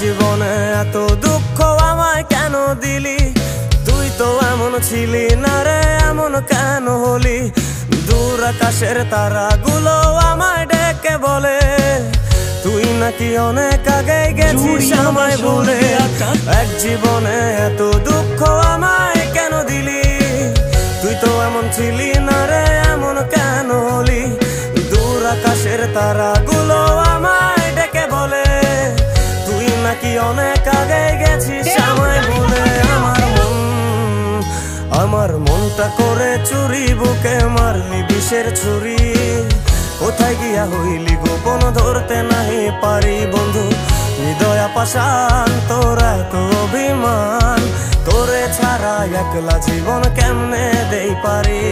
জীবনে এত দুঃখ আমায় কেন দিলি? তুই তো এমন ছিলি না রে, এমন কেন হলি? দূর আকাশের তারাগুলো আমায় ডেকে বলে তুই নাকি অনেক আগে গেছিস আমায় ভুলে। এক জীবনে এত দুঃখ আমায় কেন দিলি? তুই তো এমন ছিলি না রে, এমন কেন হলি? দূর আকাশের তারাগুলো আমায় ডেকে বলে তুই নাকি অনেক আগে গেছিস আমায় ভুলে। আমার মনটা করে চুরি, বুকে মারলি বিষের ছুরি। কোথায় গিয়া হইলি গোপন, ধরতে নাহি পারি বন্ধু। হৃদয় পাষাণ তোর এত অভিমান, তোরে ছাড়া একলা জীবন কেমনে দেই পারি?